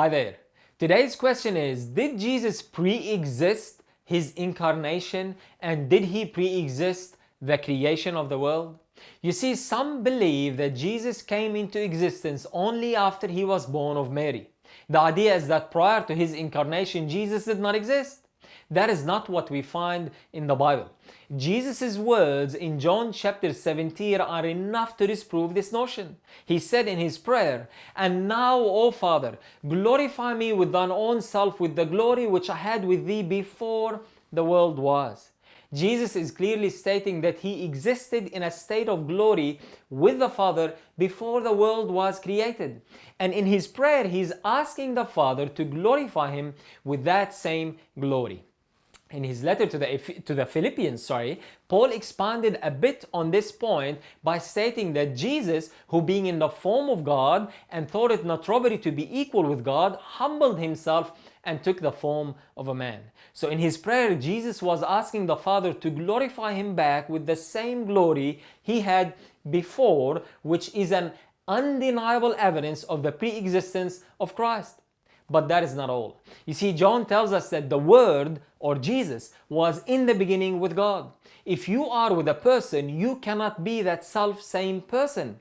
Hi there. Today's question is, did Jesus pre-exist his incarnation, and did he pre-exist the creation of the world? You see, some believe that Jesus came into existence only after he was born of Mary. The idea is that prior to his incarnation, Jesus did not exist. That is not what we find in the Bible. Jesus' words in John chapter 17 are enough to disprove this notion. He said in his prayer, "And now, O Father, glorify me with thine own self, with the glory which I had with thee before the world was." Jesus is clearly stating that he existed in a state of glory with the Father before the world was created. And in his prayer, he's asking the Father to glorify him with that same glory. In his letter to the Philippians, Paul expanded a bit on this point by stating that Jesus, who being in the form of God and thought it not robbery to be equal with God, humbled himself and took the form of a man. So in his prayer, Jesus was asking the Father to glorify him back with the same glory he had before, which is an undeniable evidence of the pre-existence of Christ. But that is not all. You see, John tells us that the Word, or Jesus, was in the beginning with God. If you are with a person, you cannot be that self-same person.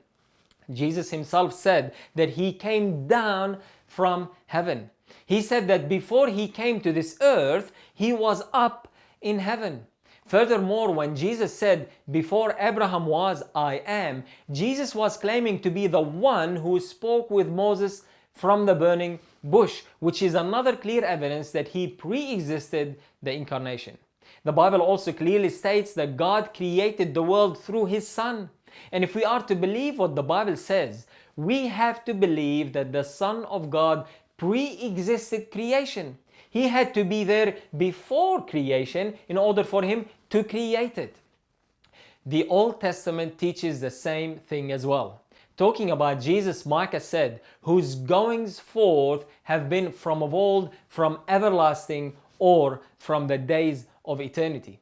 Jesus himself said that he came down from heaven. He said that before he came to this earth, he was up in heaven. Furthermore, when Jesus said, "Before Abraham was, I am," Jesus was claiming to be the one who spoke with Moses from the burning bush, which is another clear evidence that he pre-existed the incarnation. The Bible also clearly states that God created the world through his Son. And if we are to believe what the Bible says, we have to believe that the Son of God pre-existed creation. He had to be there before creation in order for him to create it. The Old Testament teaches the same thing as well. Talking about Jesus, Micah said, "Whose goings forth have been from of old, from everlasting, or from the days of eternity."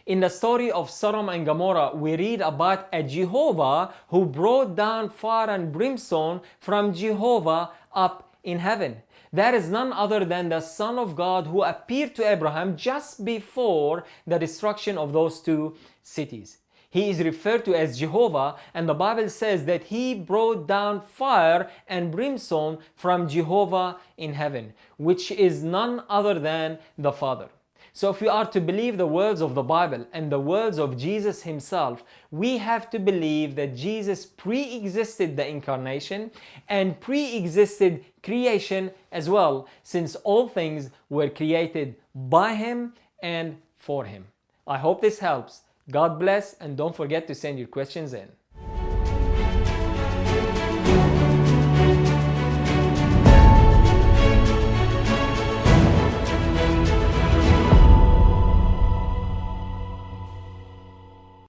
In the story of Sodom and Gomorrah, we read about a Jehovah who brought down fire and brimstone from Jehovah up in heaven. That is none other than the Son of God who appeared to Abraham just before the destruction of those two cities. He is referred to as Jehovah, and the Bible says that he brought down fire and brimstone from Jehovah in heaven, which is none other than the Father. So if we are to believe the words of the Bible and the words of Jesus himself, we have to believe that Jesus pre-existed the incarnation and pre-existed creation as well, since all things were created by him and for him. I hope this helps. God bless, and don't forget to send your questions in.